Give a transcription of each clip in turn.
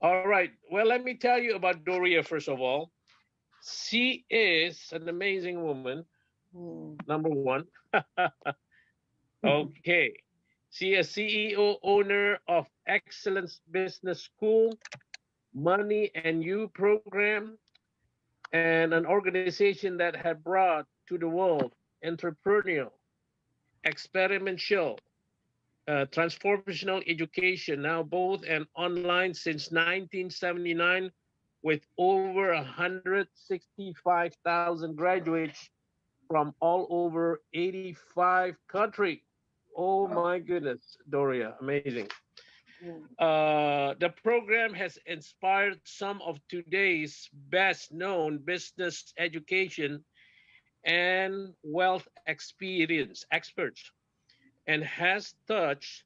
All right. Well, let me tell you about Doria first of all. She is an amazing woman, Mm. number one. Okay. She is CEO owner of Excellence Business School, Money and You program, and an organization that had brought to the world entrepreneurial, experiential, transformational education, now both and online since 1979, with over 165,000 graduates from all over 85 countries. Oh Oh, my goodness, Doria, amazing. mm. The program has inspired some of today's best known business education and wealth experience experts and has touched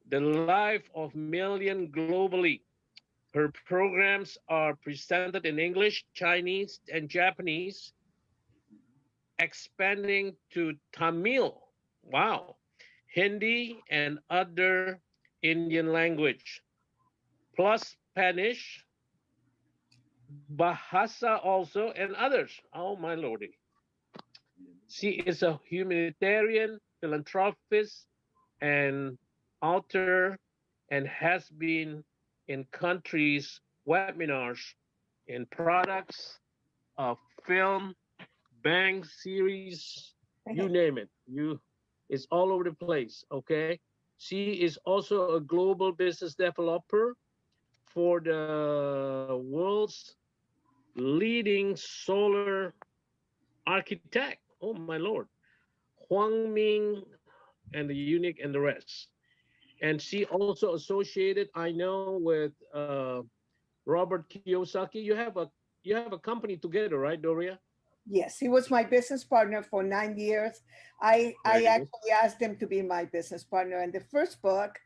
the life of millions globally. Her programs are presented in English, Chinese, and Japanese, expanding to Tamil, wow, Hindi, and other Indian language, plus Spanish, Bahasa also, and others. Oh my lordy. She is a humanitarian, philanthropist, and author, and has been in countries, webinars, in products, film, bank series, you name it. It's all over the place. Okay. She is also a global business developer for the world's leading solar architect. Oh my lord, Huang Ming and the Unique and the rest. And she also associated, I know, with Robert Kiyosaki. You have a company together, right, Doria? Yes, he was my business partner for 9 years. I Very good. actually asked him to be my business partner. And the first book,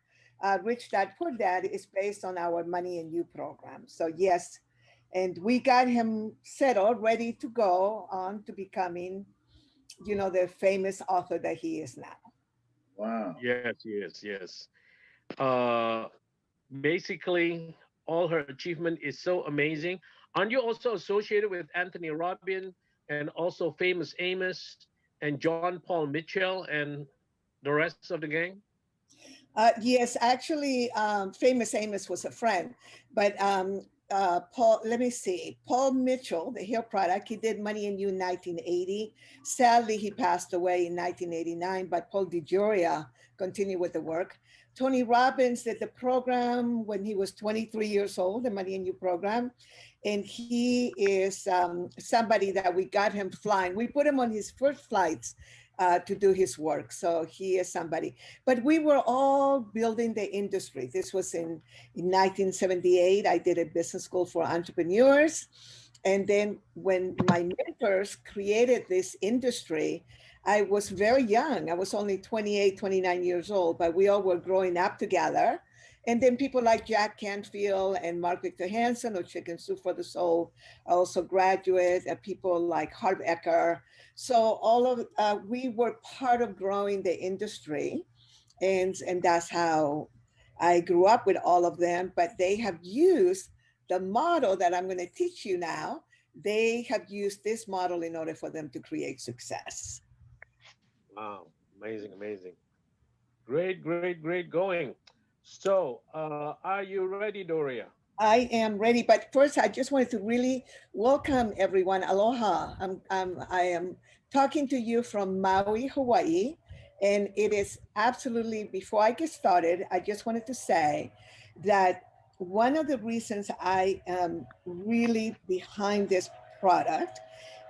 Rich Dad Poor Dad, is based on our Money and You program. So yes, and we got him settled, ready to go on to becoming, the famous author that he is now. Wow. Yes, yes, yes. Uh, Basically, all her achievement is so amazing. Aren't you also associated with Anthony Robbins and also Famous Amos and John Paul Mitchell and the rest of the gang? Yes, actually, Famous Amos was a friend, but Paul, let me see, Paul Mitchell, the hair product, he did Money in You in 1980. Sadly, he passed away in 1989, but Paul DeJoria continued with the work. Tony Robbins did the program when he was 23 years old, the Money in You program. And he is somebody that we got him flying. We put him on his first flights to do his work. So he is somebody. But we were all building the industry. This was in 1978. I did a business school for entrepreneurs. And then when my mentors created this industry, I was very young. I was only 28, 29 years old, but we all were growing up together. And then people like Jack Canfield and Mark Victor Hansen or Chicken Soup for the Soul, also graduate, people like Harv Eker. So all of we were part of growing the industry, and that's how I grew up with all of them. But they have used the model that I'm going to teach you now. They have used this model in order for them to create success. Wow, amazing, amazing. Great, great, great going. So, are you ready, Doria? I am ready, but first I just wanted to really welcome everyone. Aloha. I am talking to you from Maui, Hawaii, and it is absolutely, before I get started, I just wanted to say that one of the reasons I am really behind this product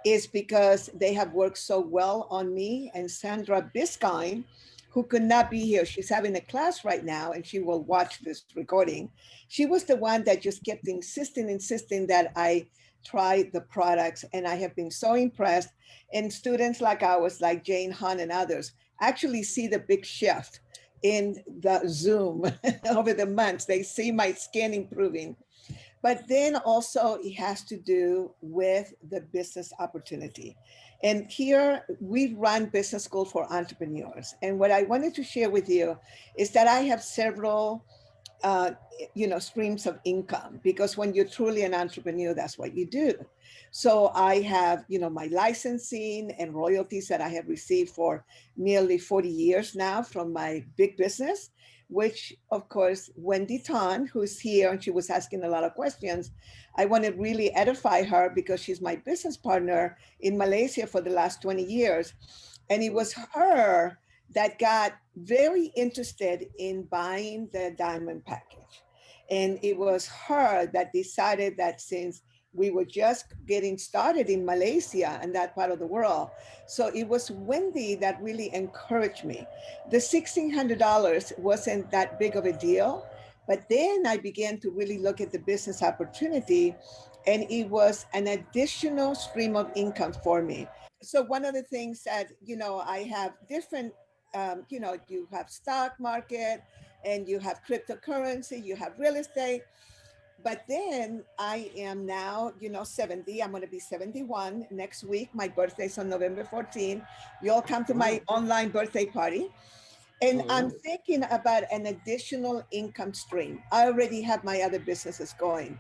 is because they have worked so well on me, and Sandra Biskine, who could not be here. She's having a class right now and she will watch this recording. She was the one that just kept insisting that I try the products, and I have been so impressed. And students like ours, like Jane Hunt and others, actually see the big shift in the Zoom over the months. They see my skin improving. But then also it has to do with the business opportunity. And here we run business school for entrepreneurs. And what I wanted to share with you is that I have several uh, streams of income, because when you're truly an entrepreneur, that's what you do. So I have, my licensing and royalties that I have received for nearly 40 years now from my big business, which of course, Wendy Tan, who's here, and she was asking a lot of questions. I want to really edify her because she's my business partner in Malaysia for the last 20 years. And it was her that got very interested in buying the diamond package. And it was her that decided that since we were just getting started in Malaysia and that part of the world, so it was Wendy that really encouraged me. The $1,600 wasn't that big of a deal, but then I began to really look at the business opportunity, and it was an additional stream of income for me. So one of the things that, I have different, you have stock market and you have cryptocurrency, you have real estate. But then I am now, 70. I'm going to be 71 next week. My birthday's on November 14th. You all come to my online birthday party. And I'm thinking about an additional income stream. I already have my other businesses going.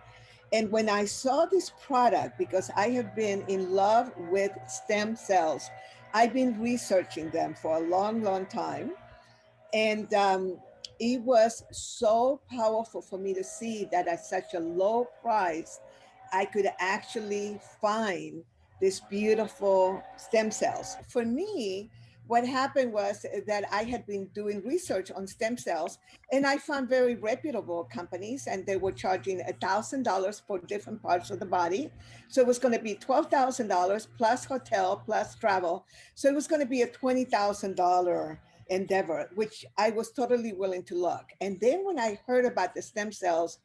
And when I saw this product, because I have been in love with stem cells, I've been researching them for a long, long time. And it was so powerful for me to see that at such a low price, I could actually find this beautiful stem cells. For me, what happened was that I had been doing research on stem cells, and I found very reputable companies, and they were charging $1,000 for different parts of the body. So it was going to be $12,000 plus hotel plus travel. So it was going to be a $20,000 endeavor, which I was totally willing to look. And then when I heard about the stem cells,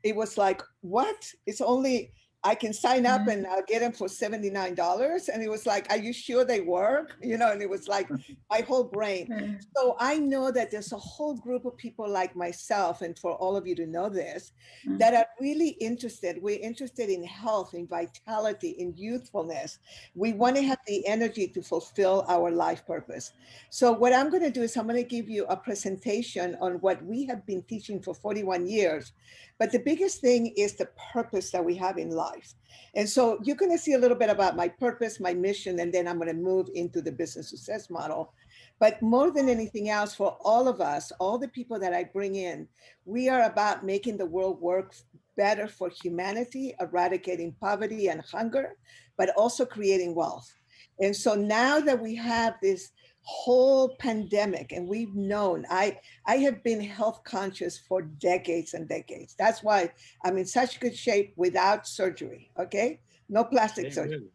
it was like, what? It's only, I can sign up and I'll get them for $79. And it was like, are you sure they work? And it was like my whole brain. So I know that there's a whole group of people like myself, and for all of you to know this, that are really interested. We're interested in health, in vitality, in youthfulness. We want to have the energy to fulfill our life purpose. So what I'm going to do is I'm going to give you a presentation on what we have been teaching for 41 years. But the biggest thing is the purpose that we have in life. And so you're going to see a little bit about my purpose, my mission, and then I'm going to move into the business success model. But more than anything else, for all of us, all the people that I bring in, we are about making the world work better for humanity, eradicating poverty and hunger, but also creating wealth. And so now that we have this whole pandemic, and we've known, I have been health conscious for decades and decades. That's why I'm in such good shape without surgery. Okay, no plastic surgery.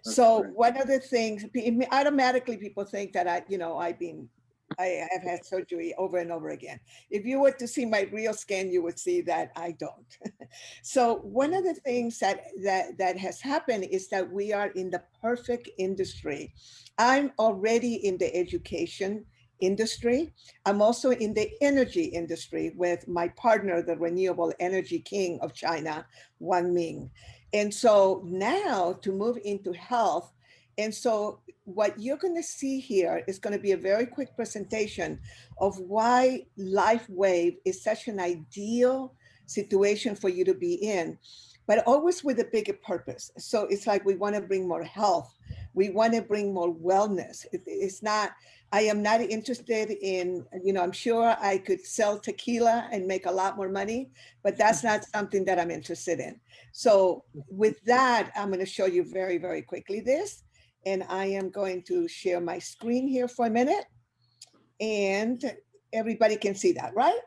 So one of the things, automatically people think that I have had surgery over and over again. If you were to see my real scan, you would see that I don't. So one of the things that has happened is that we are in the perfect industry. I'm already in the education industry. I'm also in the energy industry with my partner, the renewable energy king of China, Wang Ming. And so now to move into health. And so what you're going to see here is going to be a very quick presentation of why LifeWave is such an ideal situation for you to be in, but always with a bigger purpose. So it's like we want to bring more health. We want to bring more wellness. It's not, I am not interested in, I'm sure I could sell tequila and make a lot more money, but that's not something that I'm interested in. So with that, I'm going to show you very, very quickly this. And I am going to share my screen here for a minute. And everybody can see that, right?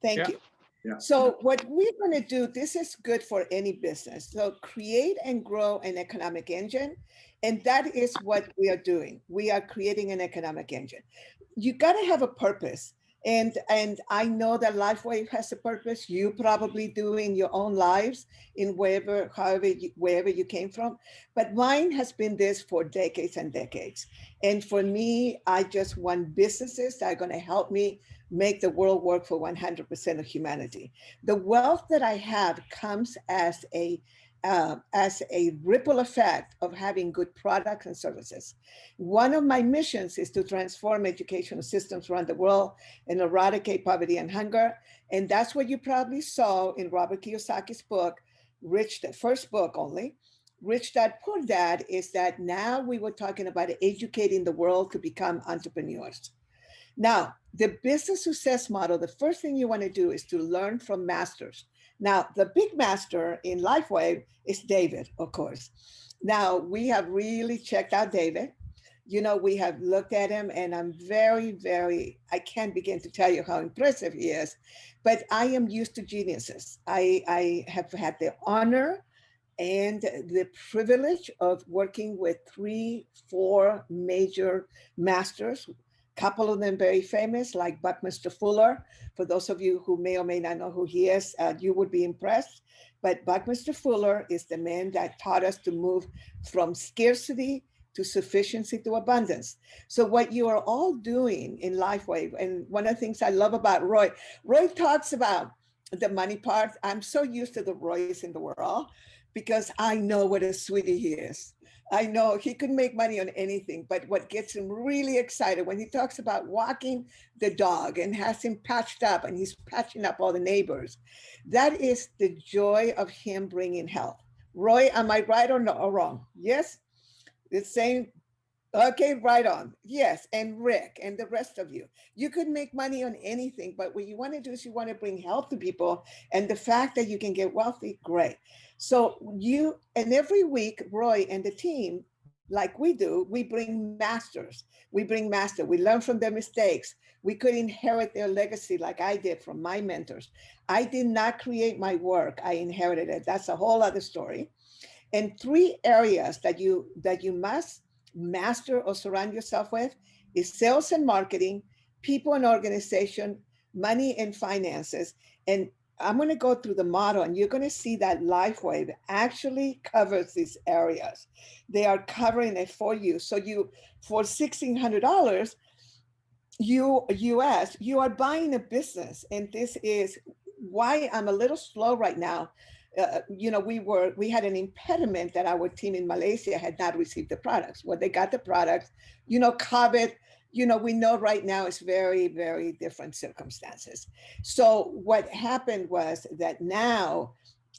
Thank you. Yeah. So what we're going to do, this is good for any business. So create and grow an economic engine. And that is what we are doing. We are creating an economic engine. You got to have a purpose. And I know that LifeWave has a purpose. You probably do in your own lives, in wherever you came from. But mine has been this for decades and decades. And for me, I just want businesses that are going to help me make the world work for 100% of humanity. The wealth that I have comes as a ripple effect of having good products and services. One of my missions is to transform educational systems around the world and eradicate poverty and hunger. And that's what you probably saw in Robert Kiyosaki's book, the first book only, Rich Dad Poor Dad, is that now we were talking about educating the world to become entrepreneurs. Now, the business success model, the first thing you want to do is to learn from masters. Now, the big master in LifeWave is David, of course. Now, we have really checked out David. We have looked at him, and I'm I can't begin to tell you how impressive he is, but I am used to geniuses. I have had the honor and the privilege of working with 3, 4 major masters, couple of them very famous, like Buckminster Fuller. For those of you who may or may not know who he is, you would be impressed. But Buckminster Fuller is the man that taught us to move from scarcity to sufficiency to abundance. So what you are all doing in LifeWave, and one of the things I love about Roy talks about the money part. I'm so used to the Roys in the world because I know what a sweetie he is. I know he could make money on anything, but what gets him really excited when he talks about walking the dog and has him patched up and he's patching up all the neighbors, that is the joy of him bringing health. Roy, am I right or no, or wrong? Yes, the same. Okay, right on. Yes, and Rick and the rest of you. You could make money on anything, but what you want to do is you want to bring health to people, and the fact that you can get wealthy, great. So and every week, Roy and the team, like we do, we bring masters. We learn from their mistakes. We could inherit their legacy like I did from my mentors. I did not create my work. I inherited it. That's a whole other story. And 3 areas that you must master or surround yourself with is sales and marketing, people and organization, money and finances. And I'm going to go through the model, and you're going to see that LifeWave actually covers these areas. They are covering it for you. So for $1,600 US, you are buying a business. And this is why I'm a little slow right now. We had an impediment that our team in Malaysia had not received the products. Well, they got the products, COVID, we know right now it's very, very different circumstances. So what happened was that now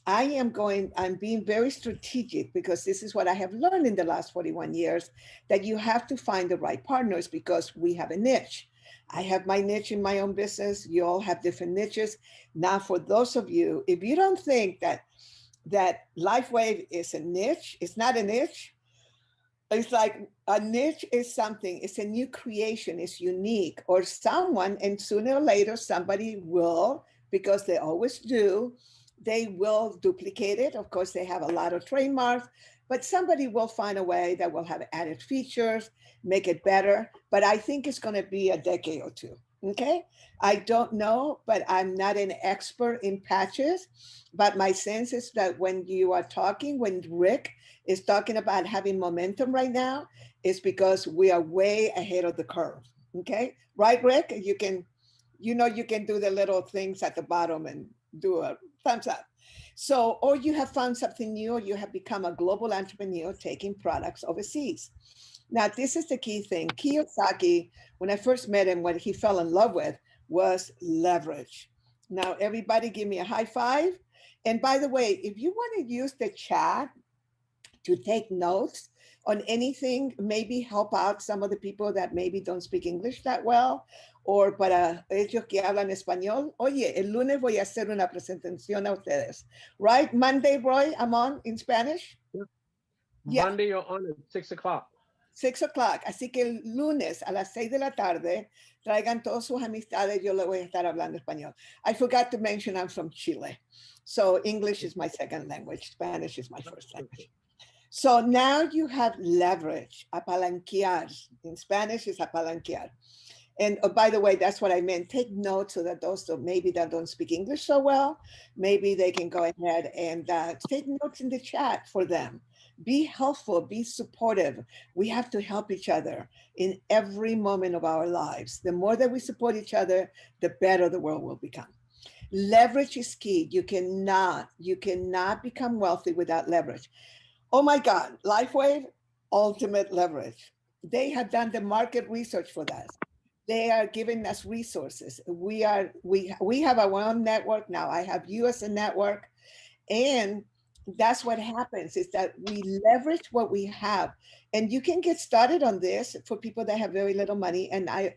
I'm being very strategic, because this is what I have learned in the last 41 years, that you have to find the right partners, because we have a niche. I have my niche in my own business. You all have different niches. Now, for those of you, if you don't think that LifeWave is a niche, it's not a niche. It's like a niche is something, it's a new creation, it's unique, or someone, and sooner or later, somebody will, because they always do, they will duplicate it. Of course, they have a lot of trademarks, but somebody will find a way that will have added features, make it better. But I think it's going to be a decade or 2. Okay. I don't know, but I'm not an expert in patches. But my sense is that when Rick is talking about having momentum right now, it's because we are way ahead of the curve. Okay. Right, Rick? You can do the little things at the bottom and do a thumbs up. So, or you have found something new, or you have become a global entrepreneur taking products overseas. Now, this is the key thing. Kiyosaki, when I first met him, what he fell in love with was leverage. Now, everybody give me a high five. And by the way, if you want to use the chat to take notes on anything, maybe help out some of the people that maybe don't speak English that well, or para ellos que hablan español. Oye, el lunes voy a hacer una presentación a ustedes. Right? Monday, Roy, I'm on in Spanish? Yeah. Monday, you're on at 6 o'clock. 6 o'clock. Así que el lunes a las 6 de la tarde, traigan todas sus amistades. Yo le voy a estar hablando español. I forgot to mention I'm from Chile. So English is my second language. Spanish is my first language. So now you have leverage, apalanquear. In Spanish is apalanquear. And by the way, that's what I meant. Take notes so that those that don't speak English so well, maybe they can go ahead and take notes in the chat for them. Be helpful, be supportive. We have to help each other in every moment of our lives. The more that we support each other, the better the world will become. Leverage is key. You cannot become wealthy without leverage. Oh my God, LifeWave, ultimate leverage. They have done the market research for that. They are giving us resources. We have our own network now. I have you as a network. And that's what happens is that we leverage what we have. And you can get started on this for people that have very little money. And I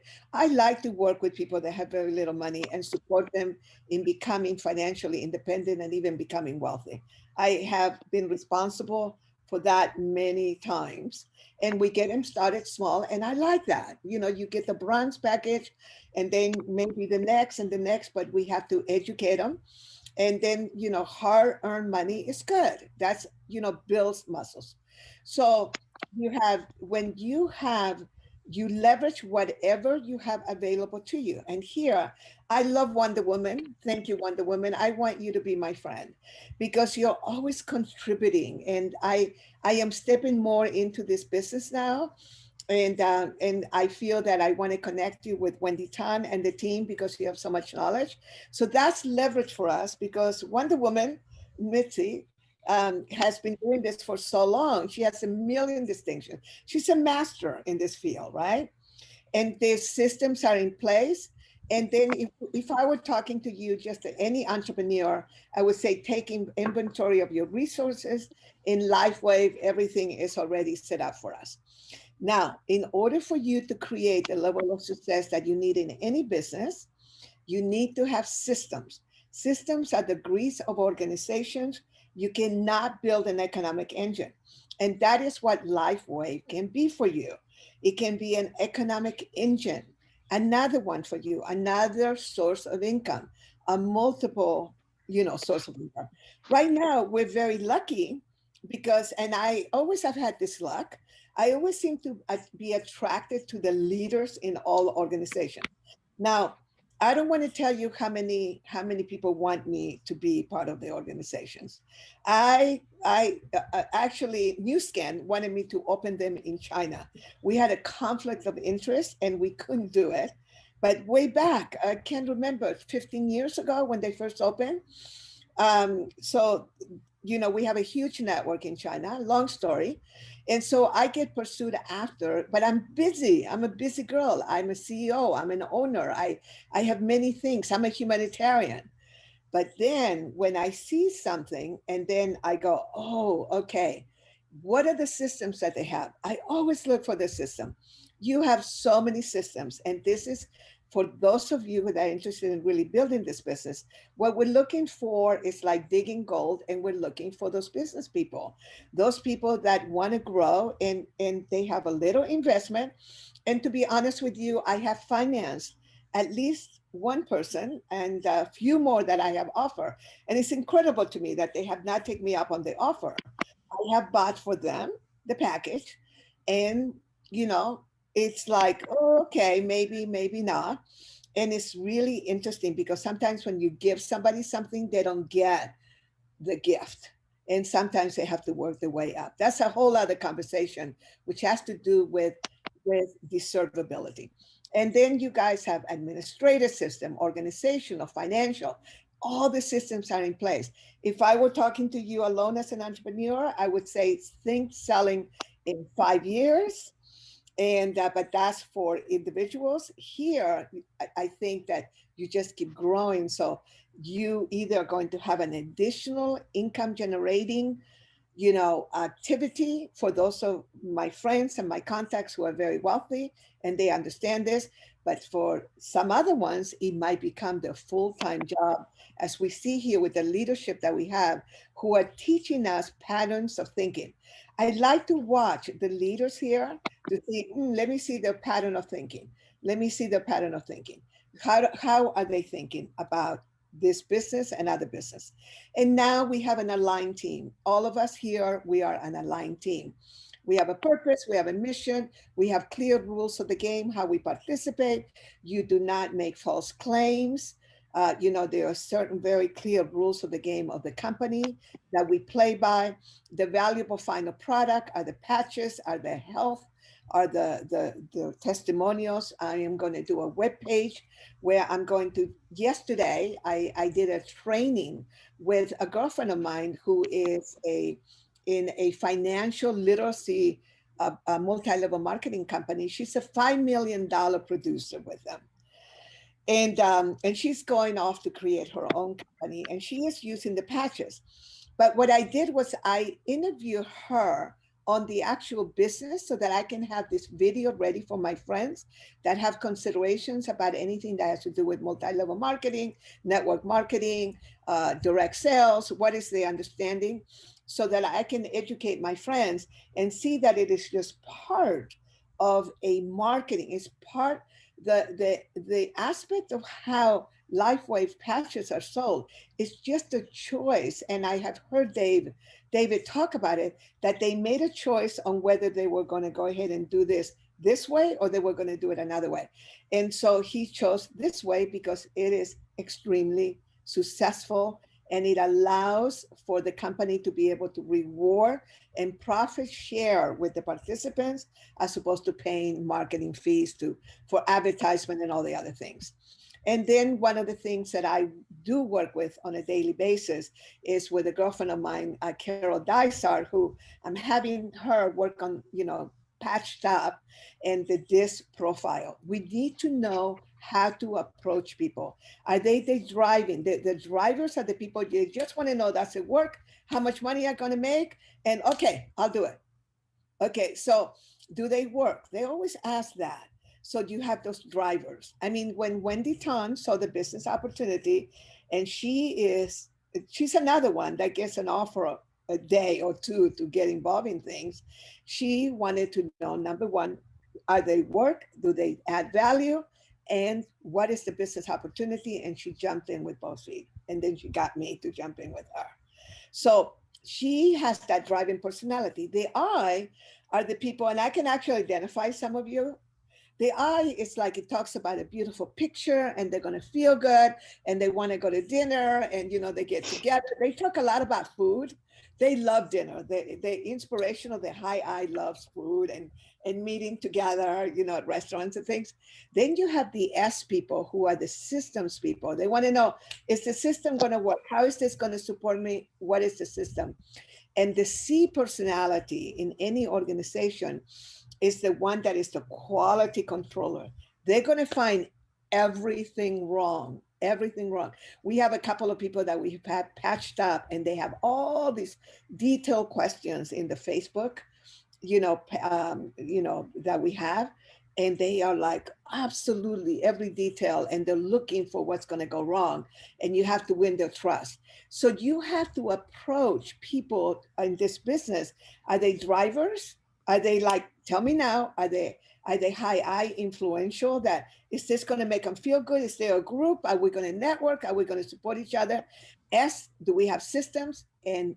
like to work with people that have very little money and support them in becoming financially independent and even becoming wealthy. I have been responsible for that many times. And we get them started small. And I like that. You know, you get the bronze package and then maybe the next and the next, but we have to educate them. And then, you know, hard earned money is good. That's, you know, builds muscles. So you have, when you have, you leverage whatever you have available to you. And here, I love Wonder Woman. Thank you, Wonder Woman. I want you to be my friend because you're always contributing. And I am stepping more into this business now, and I feel that I want to connect you with Wendy Tan and the team because you have so much knowledge. So that's leverage for us because Wonder Woman, Mitzi, has been doing this for so long. She has a million distinctions. She's a master in this field, right? And the systems are in place. And then if I were talking to you, just any entrepreneur, I would say taking inventory of your resources in LifeWave, everything is already set up for us. Now, in order for you to create the level of success that you need in any business, you need to have systems. Systems are the grease of organizations. You cannot build an economic engine. And that is what LifeWave can be for you. It can be an economic engine, another one for you, another source of income, a multiple, you know, source of income. Right now, we're very lucky because, and I always have had this luck, I always seem to be attracted to the leaders in all organizations. Now, I don't want to tell you how many people want me to be part of the organizations. I actually NewScan wanted me to open them in China. We had a conflict of interest and we couldn't do it. But way back, I can't remember 15 years ago when they first opened. So you know, we have a huge network in China, long story. And so I get pursued after, but I'm busy. I'm a busy girl. I'm a CEO. I'm an owner. I have many things. I'm a humanitarian. But then when I see something and then I go, oh, okay, what are the systems that they have? I always look for the system. You have so many systems. And this is for those of you that are interested in really building this business. What we're looking for is like digging gold, and we're looking for those business people, those people that want to grow and they have a little investment. And to be honest with you, I have financed at least one person and a few more that I have offered. And it's incredible to me that they have not taken me up on the offer. I have bought for them the package. And, you know, it's like, oh, okay, maybe, maybe not. And it's really interesting because sometimes when you give somebody something, they don't get the gift. And sometimes they have to work their way up. That's a whole other conversation, which has to do with deservability. And then you guys have administrative system, organizational, financial, all the systems are in place. If I were talking to you alone as an entrepreneur, I would say think selling in 5 years. And but that's for individuals. Here, I think that you just keep growing. So you either are going to have an additional income generating, you know, activity for those of my friends and my contacts who are very wealthy and they understand this. But for some other ones, it might become their full-time job, as we see here with the leadership that we have, who are teaching us patterns of thinking. I like to watch the leaders here to see, let me see their pattern of thinking. Let me see their pattern of thinking. How are they thinking about this business and other business? And now we have an aligned team. All of us here, we are an aligned team. We have a purpose, we have a mission, we have clear rules of the game, how we participate. You do not make false claims. You know, there are certain very clear rules of the game of the company that we play by. The valuable final product are the patches, are the health, are the testimonials. I am going to do a web page where I'm going to, yesterday, I did a training with a girlfriend of mine who is in a financial literacy a multi-level marketing company. She's a $5 million producer with them. And she's going off to create her own company, and she is using the patches. But what I did was I interviewed her on the actual business so that I can have this video ready for my friends that have considerations about anything that has to do with multi-level marketing, network marketing, direct sales. What is the understanding, so that I can educate my friends and see that it is just part of a marketing. It's part the aspect of how LifeWave patches are sold is just a choice. And I have heard David talk about it, that they made a choice on whether they were going to go ahead and do this way, or they were going to do it another way. And so he chose this way because it is extremely successful, and it allows for the company to be able to reward and profit share with the participants, as opposed to paying marketing fees for advertisement and all the other things. And then one of the things that I do work with on a daily basis is with a girlfriend of mine, Carol Dysart, who I'm having her work on, patched up and the disc profile. We need to know how to approach people. Are they driving? The drivers are the people you just want to know, does it work? How much money are going to make? And okay, I'll do it. Okay, so do they work? They always ask that. So you have those drivers. I mean, when Wendy Tan saw the business opportunity, and she's another one that gets an offer a day or two to get involved in things. She wanted to know, number one, are they work? Do they add value? And what is the business opportunity? And she jumped in with both feet. And then she got me to jump in with her. So she has that driving personality. The I are the people, and I can actually identify some of you. The I is like, it talks about a beautiful picture, and they're going to feel good, and they want to go to dinner, and they get together. They talk a lot about food. They love dinner. They inspirational. The high I loves food and meeting together, at restaurants and things. Then you have the S people, who are the systems people. They want to know, is the system going to work? How is this going to support me? What is the system? And the C personality in any organization is the one that is the quality controller. They're going to find everything wrong. We have a couple of people that we've had patched up, and they have all these detailed questions in the Facebook, that we have. And they are like, absolutely every detail, and they're looking for what's going to go wrong, and you have to win their trust. So you have to approach people in this business. Are they drivers? Are they like, tell me now, are they high I influential? That is this going to make them feel good? Is there a group? Are we going to network? Are we going to support each other? S, do we have systems? And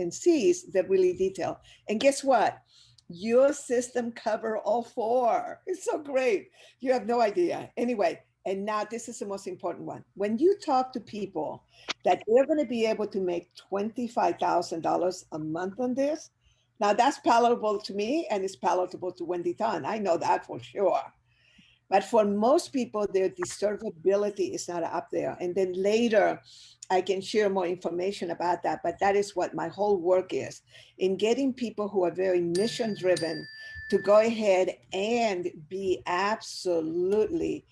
C's that really detail. And guess what? Your system cover all four. It's so great. You have no idea. Anyway, and now this is the most important one. When you talk to people that they're going to be able to make $25,000 a month on this, now that's palatable to me, and it's palatable to Wendy Tan. I know that for sure. But for most people, their deservability is not up there. And then later, I can share more information about that. But that is what my whole work is, in getting people who are very mission driven to go ahead and be absolutely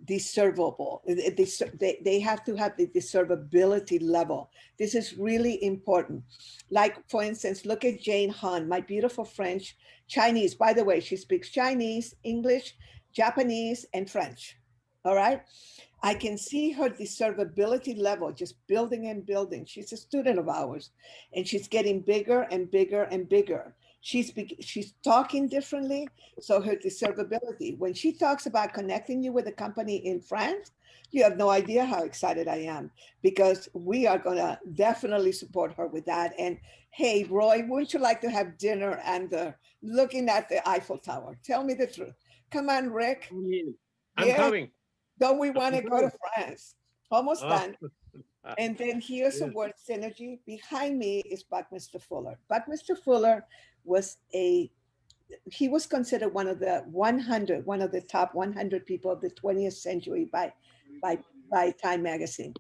deservable. They have to have the deservability level. This is really important. Like, for instance, look at Jane Han, my beautiful French, Chinese. By the way, she speaks Chinese, English, Japanese, and French. All right. I can see her deservability level just building and building. She's a student of ours, and she's getting bigger and bigger and bigger. She's talking differently. So her deservability, when she talks about connecting you with a company in France, you have no idea how excited I am, because we are going to definitely support her with that. And hey, Roy, wouldn't you like to have dinner and looking at the Eiffel Tower? Tell me the truth. Come on, Rick. I'm coming. Don't we want to go to France? Almost Oh. done. And then here's a word synergy. Behind me is Buckminster Fuller. Buckminster Fuller he was considered one of the top 100 people of the 20th century by Time magazine.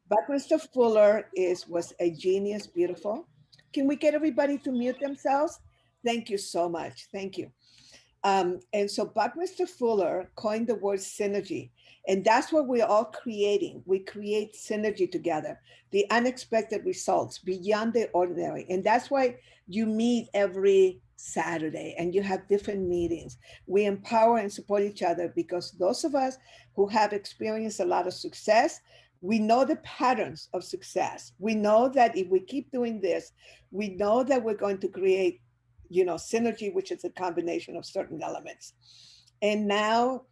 Buckminster Fuller was a genius, beautiful. Can we get everybody to mute themselves? Thank you so much. Thank you. And so Buckminster Fuller coined the word synergy. And that's what we're all creating. We create synergy together, the unexpected results beyond the ordinary. And that's why you meet every Saturday and you have different meetings. We empower and support each other because those of us who have experienced a lot of success, we know the patterns of success. We know that if we keep doing this, we know that we're going to create, synergy, which is a combination of certain elements. And now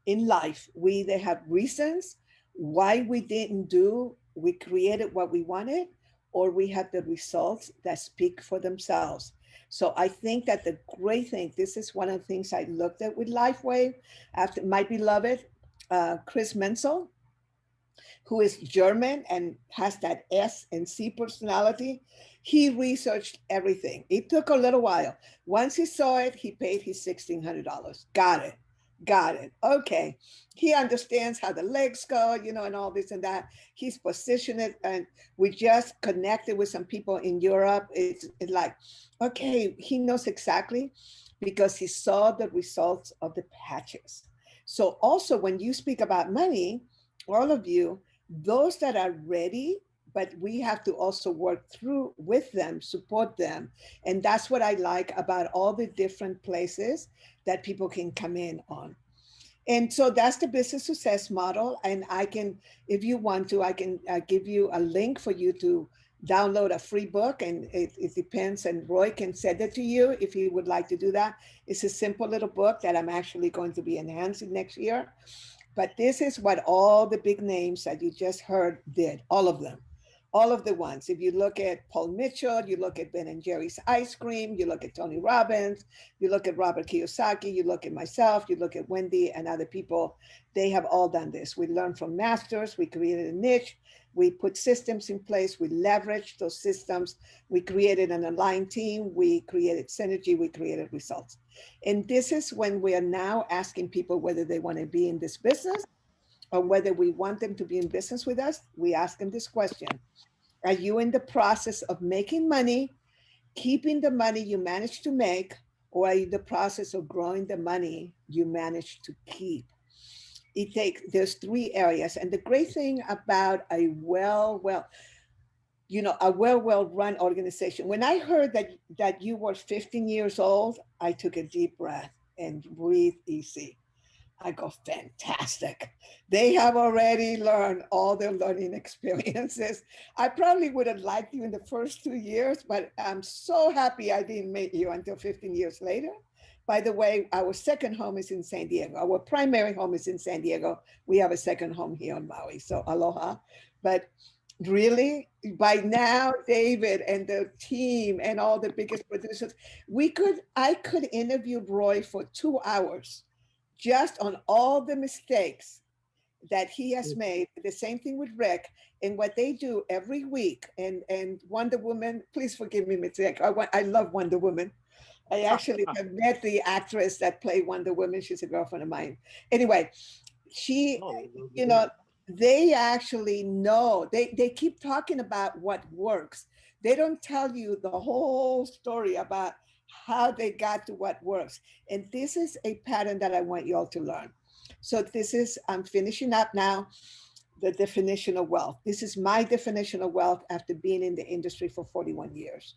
in life, we either have reasons why we created what we wanted, or we have the results that speak for themselves. So I think that the great thing, this is one of the things I looked at with Lifeway after my beloved Chris Menzel, who is German and has that S and C personality. He researched everything. It took a little while. Once he saw it, he paid his $1,600. Got it. Got it. Okay. He understands how the legs go, and all this and that. He's positioned it. And we just connected with some people in Europe. It's like, okay, he knows exactly because he saw the results of the patches. So also when you speak about money, all of you, those that are ready, but we have to also work through with them, support them. And that's what I like about all the different places that people can come in on. And so that's the business success model. And I can, if you want to, I can give you a link for you to download a free book. And it depends. And Roy can send it to you if you would like to do that. It's a simple little book that I'm actually going to be enhancing next year. But this is what all the big names that you just heard did, all of them, all of the ones. If you look at Paul Mitchell, you look at Ben and Jerry's ice cream, you look at Tony Robbins, you look at Robert Kiyosaki, you look at myself, you look at Wendy and other people, they have all done this. We learned from masters, we created a niche, we put systems in place, we leveraged those systems, we created an aligned team, we created synergy, we created results. And this is when we are now asking people whether they want to be in this business or whether we want them to be in business with us. We ask them this question: are you in the process of making money, keeping the money you managed to make, or are you in the process of growing the money you managed to keep? There's three areas. And the great thing about a well-run organization, when I heard that you were 15 years old, I took a deep breath and breathed easy. I go, fantastic. They have already learned all their learning experiences. I probably would have liked you in the first 2 years, but I'm so happy I didn't meet you until 15 years later. By the way, our second home is in San Diego. Our primary home is in San Diego. We have a second home here on Maui, so aloha. But really, by now, David and the team and all the biggest producers, I could interview Roy for 2 hours just on all the mistakes that he has made. The same thing with Rick and what they do every week. And Wonder Woman, please forgive me, mistake. I love Wonder Woman. I actually have met the actress that played Wonder Woman. She's a girlfriend of mine. Anyway, they actually know, they keep talking about what works. They don't tell you the whole story about how they got to what works. And this is a pattern that I want you all to learn. So I'm finishing up now, the definition of wealth. This is my definition of wealth after being in the industry for 41 years.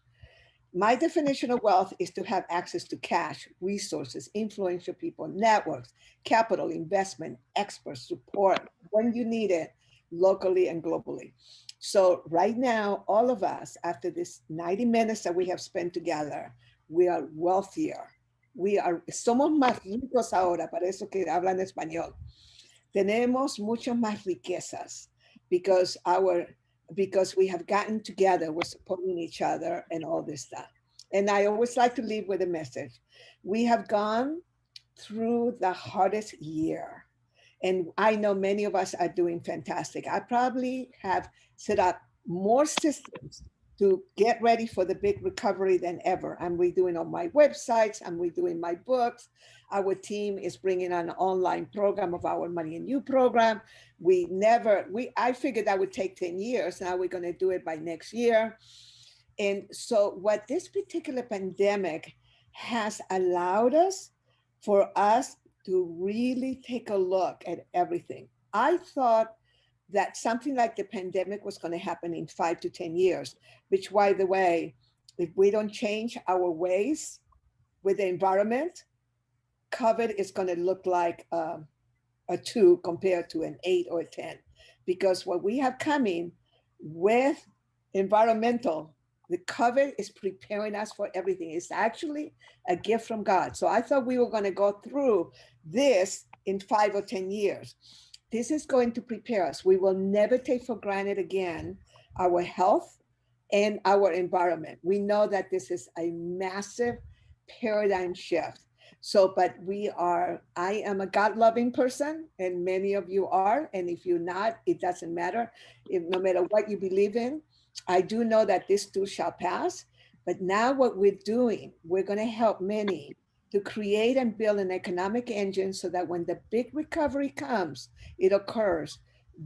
My definition of wealth is to have access to cash, resources, influential people, networks, capital, investment, experts, support when you need it, locally and globally. So right now, all of us, after this 90 minutes that we have spent together, we are wealthier. Somos más ricos ahora, para eso que hablan español. Tenemos muchas más riquezas because we have gotten together, we're supporting each other and all this stuff. And I always like to leave with a message. We have gone through the hardest year. And I know many of us are doing fantastic. I probably have set up more systems to get ready for the big recovery than ever. I'm redoing all my websites, I'm redoing my books. Our team is bringing an online program of our Money and You program. I figured that would take 10 years. Now we're gonna do it by next year. And so what this particular pandemic has allowed us for us to really take a look at everything. I thought that something like the pandemic was going to happen in 5 to 10 years, which, by the way, if we don't change our ways with the environment, COVID is going to look like a 2 compared to an 8 or a 10. Because what we have coming with environmental, the COVID is preparing us for everything. It's actually a gift from God. So I thought we were going to go through this in 5 or 10 years. This is going to prepare us. We will never take for granted again our health and our environment. We know that this is a massive paradigm shift. So, but I am a God loving person, and many of you are. And if you're not, it doesn't matter. No matter what you believe in, I do know that this too shall pass. But now, what we're doing, we're going to help many to create and build an economic engine so that when the big recovery comes, it occurs.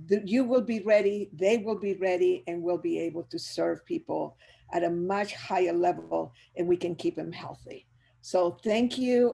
You will be ready, they will be ready, and we'll be able to serve people at a much higher level, and we can keep them healthy. So thank you.